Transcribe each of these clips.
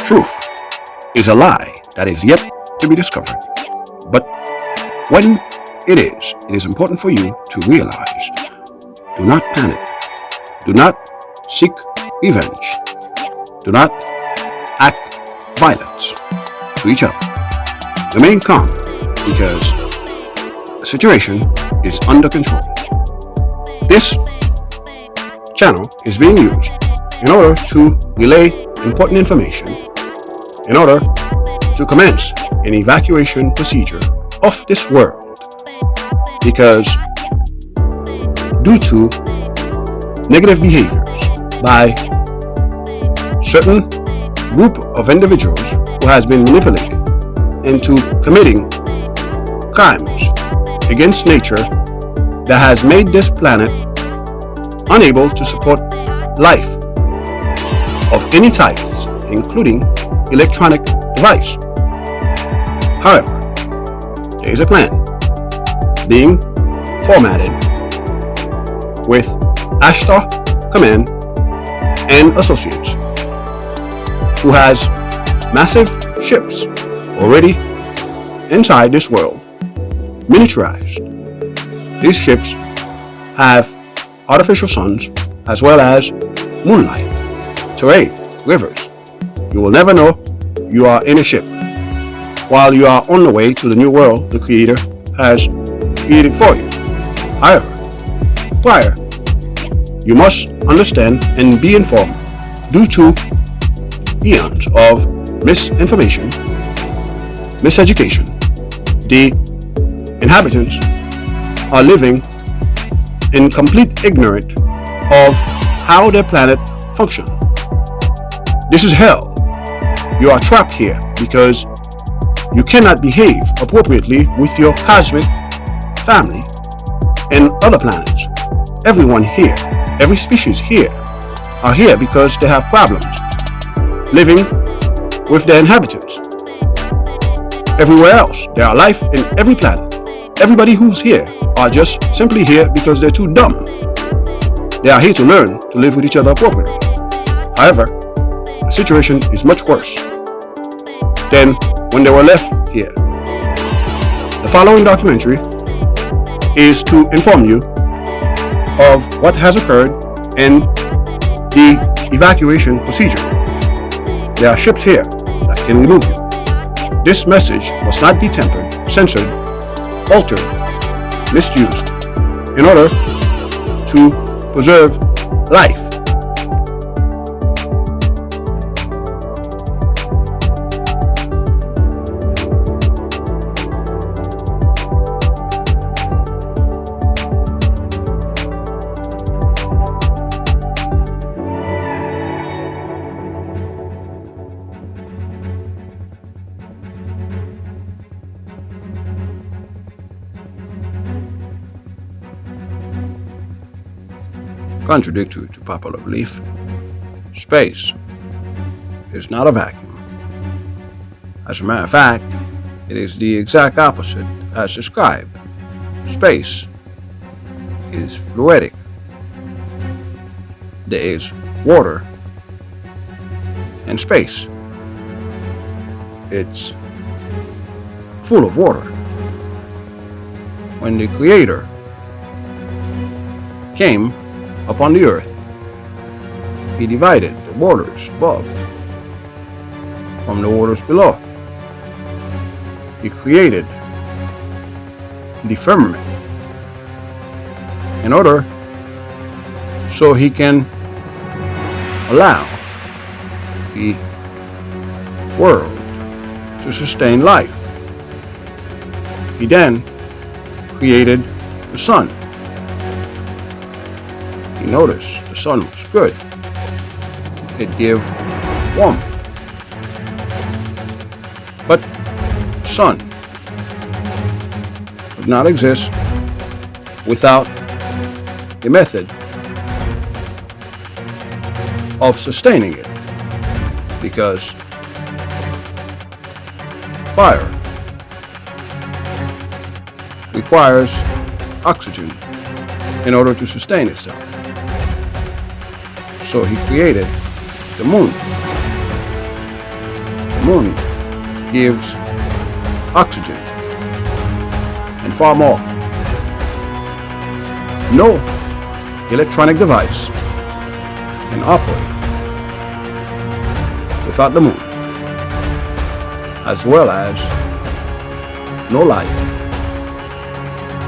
Truth is a lie that is yet to be discovered. But when it is important for you to realize, do not panic. Do not seek revenge. Do not act violence to each other. Remain calm because the situation is under control. This channel is being used in order to relay important information in order to commence an evacuation procedure of this world, because due to negative behaviors by certain group of individuals who has been manipulated into committing crimes against nature that has made this planet unable to support life of any types, including electronic device. However, there is a plan being formatted with Ashtar Command and Associates, who has massive ships already inside this world, miniaturized. These ships have artificial suns as well as moonlight, terrain, rivers. You will never know you are in a ship while you are on the way to the new world the Creator has created for you. However, prior, you must understand and be informed due to eons of misinformation, miseducation. The inhabitants are living in complete ignorance of how their planet functions. This is hell. You are trapped here because you cannot behave appropriately with your cosmic family and other planets. Everyone here, every species here, are here because they have problems living with their inhabitants. Everywhere else, there are life in every planet. Everybody who's here are just simply here because they're too dumb. They are here to learn to live with each other appropriately. However, the situation is much worse than when they were left here. The following documentary is to inform you of what has occurred in the evacuation procedure. There are ships here that can remove you. This message must not be tempered, censored, altered, misused in order to preserve life. Contradictory to popular belief, space is not a vacuum. As a matter of fact, it is the exact opposite as described. Space is fluidic. There is water in space. It's full of water. When the Creator came upon the earth, He divided the waters above from the waters below. He created the firmament in order so He can allow the world to sustain life. He then created the sun. He noticed the sun was good. It gave warmth. But the sun would not exist without a method of sustaining it, because fire requires oxygen in order to sustain itself. So He created the moon. moon gives oxygen and far more. No electronic device can operate without the moon, as well as no life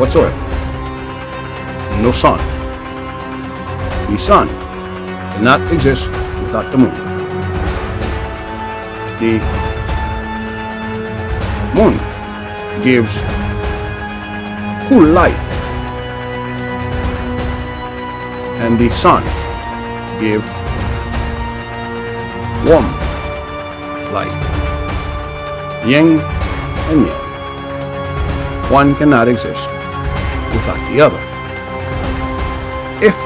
whatsoever. No sun. The sun cannot exist without the moon. The moon gives cool light, and the sun gives warm light. Yin and yang. One cannot exist without the other. If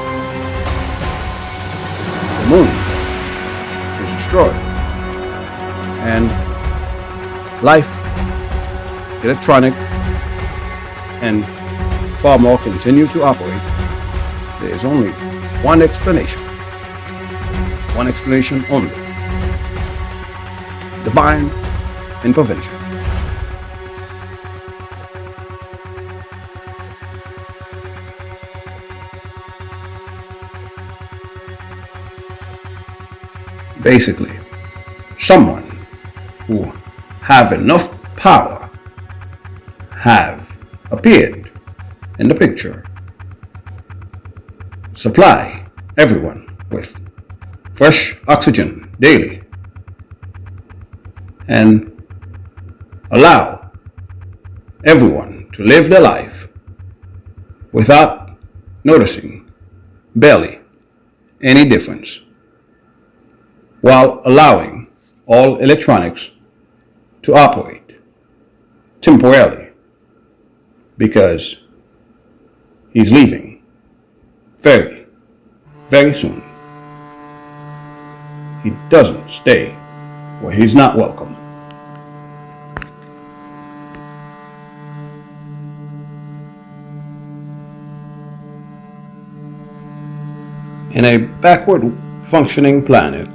the moon is destroyed and life, electronic, and far more continue to operate, there is only one explanation only: divine intervention. Basically, someone who have enough power have appeared in the picture, supply everyone with fresh oxygen daily, and allow everyone to live their life without noticing barely any difference, while allowing all electronics to operate temporarily, because he's leaving very, very soon. He doesn't stay where he's not welcome. In a backward functioning planet,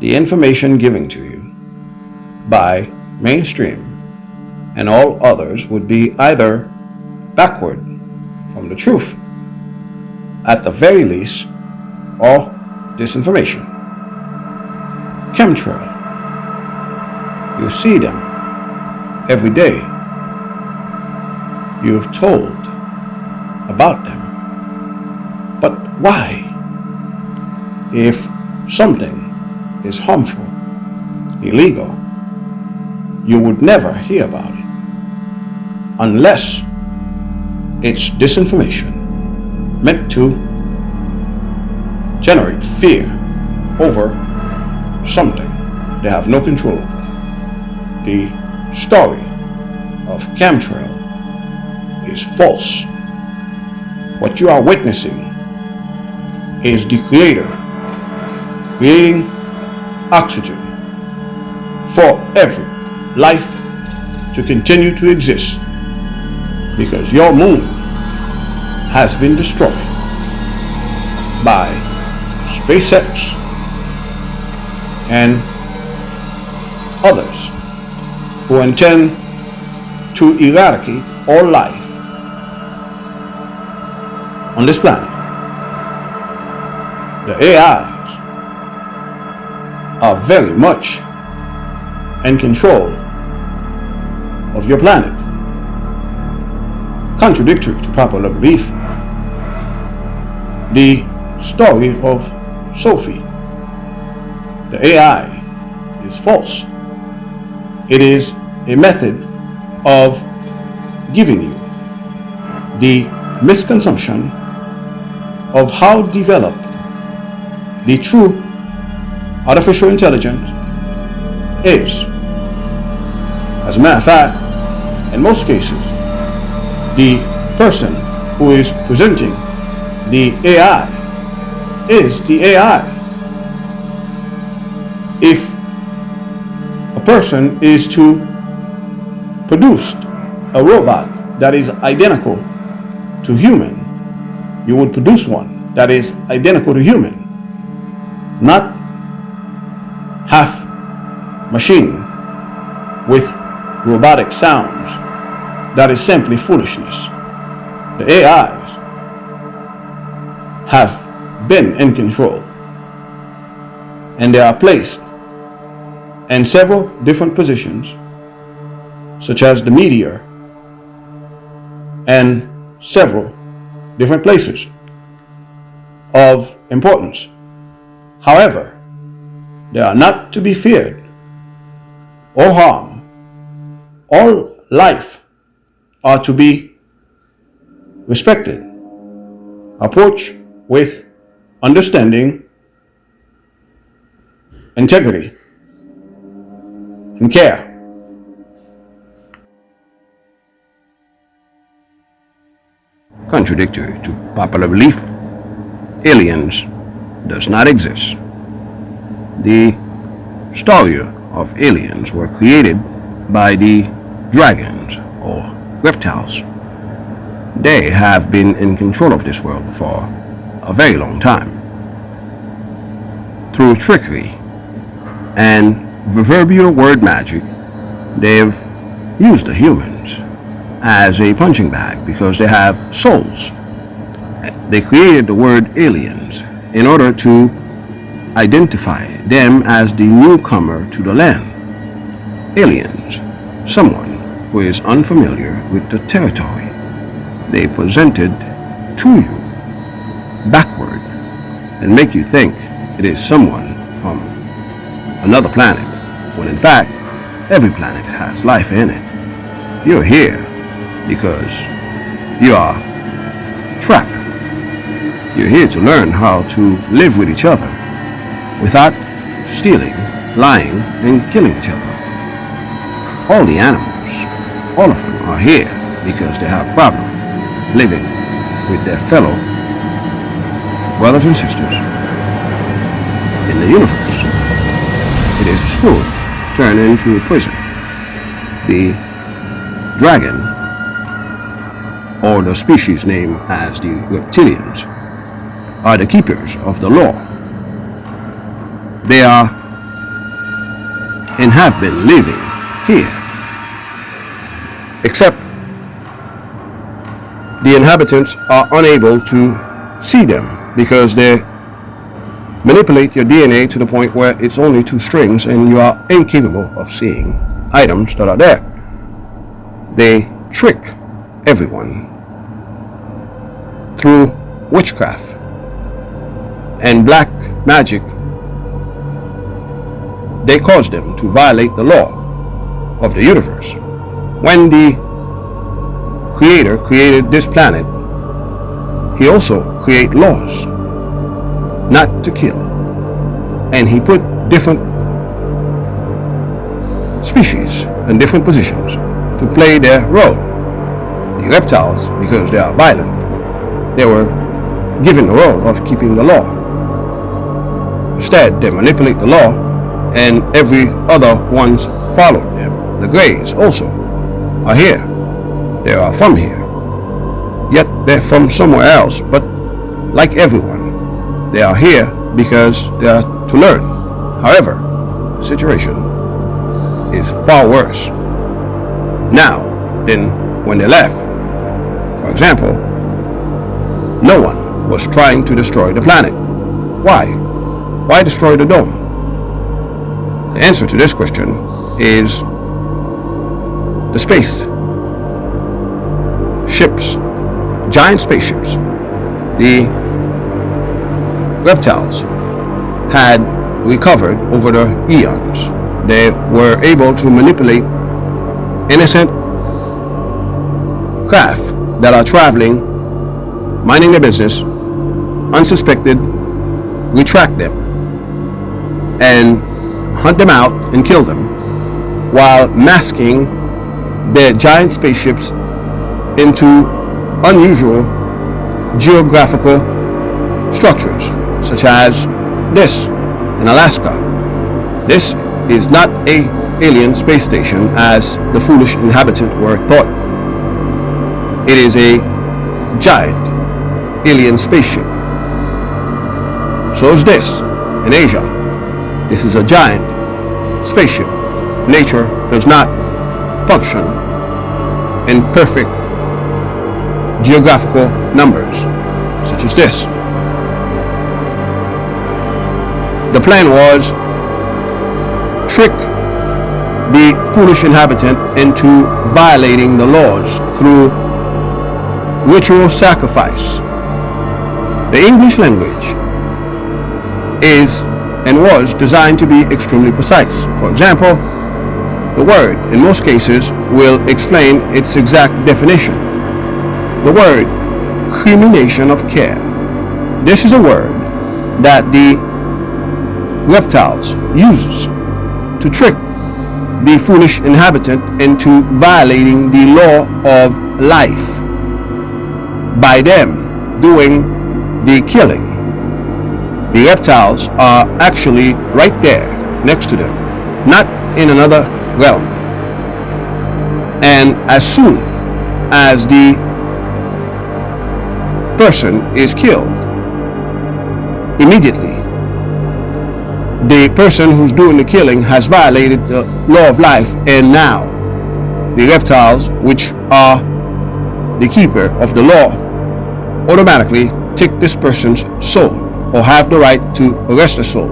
the information given to you by mainstream and all others would be either backward from the truth, at the very least, or disinformation. Chemtrail. You see them every day. You've told about them. But why? If something is harmful, illegal, you would never hear about it unless it's disinformation meant to generate fear over something they have no control over. The story of chemtrail is false. What you are witnessing is the Creator creating oxygen for every life to continue to exist, because your moon has been destroyed by SpaceX and others who intend to eradicate all life on this planet. The AIs are very much in control of your planet. Contradictory to popular belief, the story of Sophie, the AI, is false. It is a method of giving you the misconception of how developed the true artificial intelligence is. As a matter of fact, in most cases, the person who is presenting the AI is the AI. If a person is to produce a robot that is identical to human, you would produce one that is identical to human, not half machine with robotic sounds, that is simply foolishness. The AIs have been in control, and they are placed in several different positions, such as the meteor, and several different places of importance. However, they are not to be feared or harmed. All life are to be respected. Approach with understanding, integrity, and care. Contradictory to popular belief, aliens does not exist. The story of aliens were created by the dragons or reptiles. They have been in control of this world for a very long time. Through trickery and proverbial word magic, they've used the humans as a punching bag because they have souls. They created the word aliens in order to identify them as the newcomer to the land. Aliens, someone who is unfamiliar with the territory they presented to you backward and make you think it is someone from another planet, when in fact every planet has life in it. You're here because you are trapped. You're here to learn how to live with each other without stealing, lying, and killing each other. All the animals, all of them are here because they have problems living with their fellow brothers and sisters in the universe. It is a school turned into a prison. The dragon, or the species named as the reptilians, are the keepers of the law. They are and have been living here, except the inhabitants are unable to see them because they manipulate your DNA to the point where it's only 2 strings and you are incapable of seeing items that are there. They trick everyone through witchcraft and black magic. They cause them to violate the law of the universe. When the Creator created this planet, he also created laws not to kill, and he put different species in different positions to play their role. The reptiles, because they are violent, they were given the role of keeping the law. Instead, they manipulate the law, and every other ones follow them. The Greys also are here. They are from here, yet they're from somewhere else, but like everyone, they are here because they are to learn. However, the situation is far worse now than when they left. For example, no one was trying to destroy the planet. Why? Why destroy the dome? The answer to this question is the space ships, giant spaceships. The reptiles had recovered over the eons. They were able to manipulate innocent craft that are traveling, minding their business, unsuspected, retract them, and hunt them out and kill them, while masking their giant spaceships into unusual geographical structures, such as this in Alaska. This is not an alien space station as the foolish inhabitants were thought. It is a giant alien spaceship. So is this in Asia. This is a giant spaceship nature does not function in perfect geographical numbers, such as this. The plan was trick the foolish inhabitant into violating the laws through ritual sacrifice. The English language is and was designed to be extremely precise. For example, the word in most cases will explain its exact definition. The word crimination of care. This is a word that the reptiles use to trick the foolish inhabitant into violating the law of life by them doing the killing. The reptiles are actually right there next to them, not in another realm. And as soon as the person is killed, immediately the person who's doing the killing has violated the law of life, and now the reptiles, which are the keeper of the law, automatically take this person's soul, or have the right to arrest the soul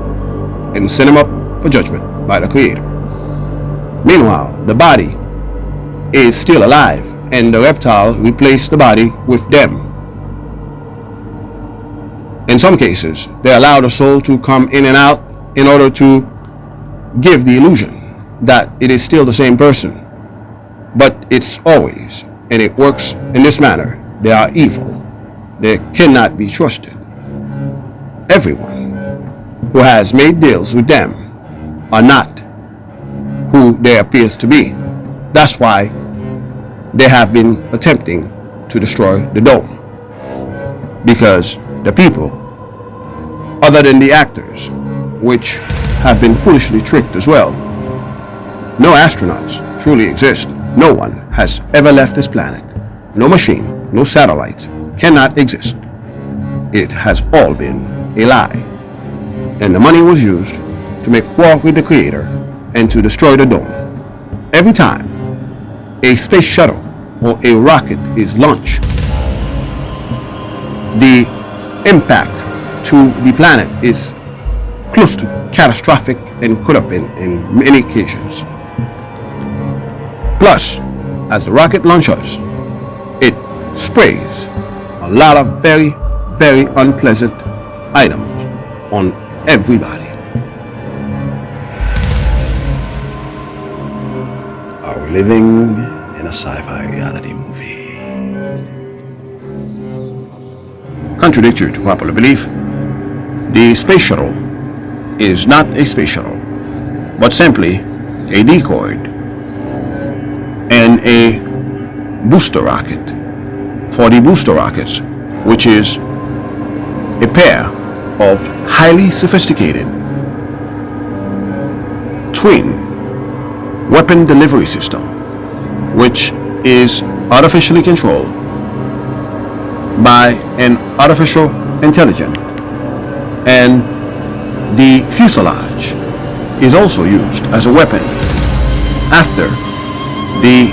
and send him up for judgment by the Creator. Meanwhile, the body is still alive, and the reptile replace the body with them. In some cases, they allow the soul to come in and out in order to give the illusion that it is still the same person. But it's always, and it works in this manner, they are evil. They cannot be trusted. Everyone who has made deals with them are not who they appears to be. That's why they have been attempting to destroy the dome. Because the people, other than the actors, which have been foolishly tricked as well, no astronauts truly exist. No one has ever left this planet. No machine, no satellite cannot exist. It has all been a lie. And the money was used to make war with the Creator and to destroy the dome. Every time a space shuttle or a rocket is launched, the impact to the planet is close to catastrophic and could have been in many occasions. Plus, as the rocket launches, it sprays a lot of very, very unpleasant items on everybody. Are we living in a sci-fi reality movie? Contradictory to popular belief, the space shuttle is not a space shuttle, but simply a decoy and a booster rocket for the booster rockets, which is a pair of highly sophisticated twin weapon delivery system, which is artificially controlled by an artificial intelligence, and the fuselage is also used as a weapon after the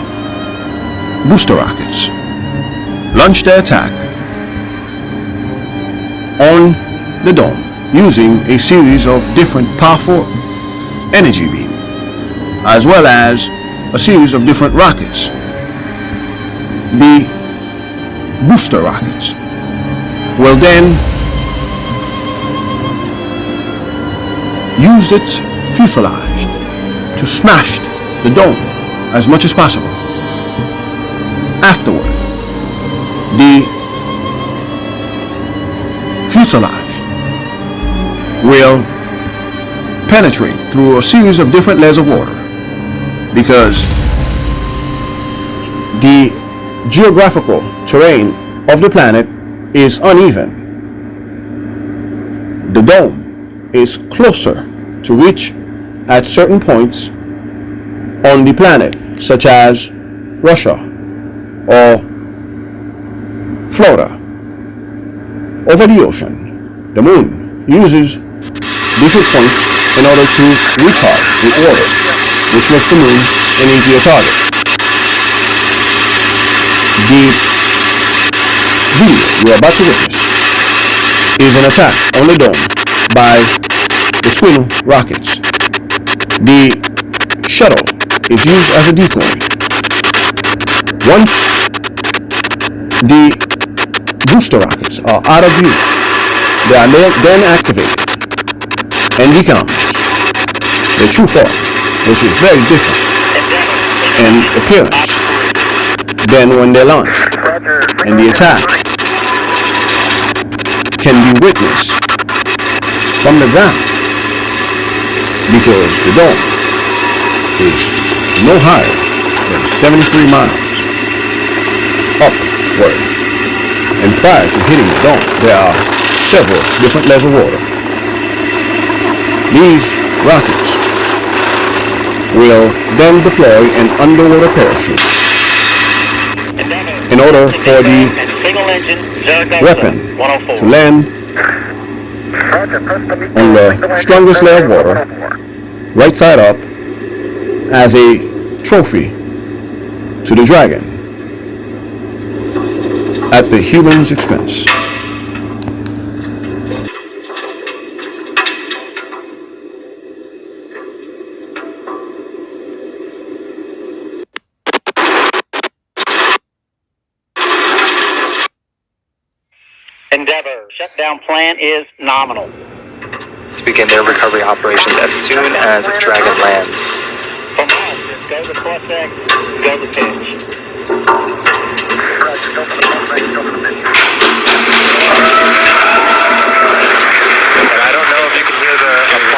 booster rockets launch their attack on the dome using a series of different powerful energy beams, as well as a series of different rockets. The booster rockets will then use its fuselage to smash the dome as much as possible. Afterward, the fuselage will penetrate through a series of different layers of water, because the geographical terrain of the planet is uneven. The dome is closer to reach at certain points on the planet, such as Russia or Florida. Over the ocean, the moon uses different points in order to recharge with water. which makes the moon an easier target. The video we are about to witness is an attack on the dome by the twin rockets. The shuttle is used as a decoy. Once the booster rockets are out of view, they are then activated and becomes the true form, which is very different in appearance than when they launch. And the attack can be witnessed from the ground because the dome is no higher than 73 miles upward. And prior to hitting the dome, there are several different layers of water. These rockets will then deploy an underwater parachute in order for the weapon to land on the strongest layer of water, right side up, as a trophy to the dragon at the human's expense. Endeavor shutdown plan is nominal. To begin their recovery operations as soon as Dragon lands. From all, go to Cortex, go to pitch.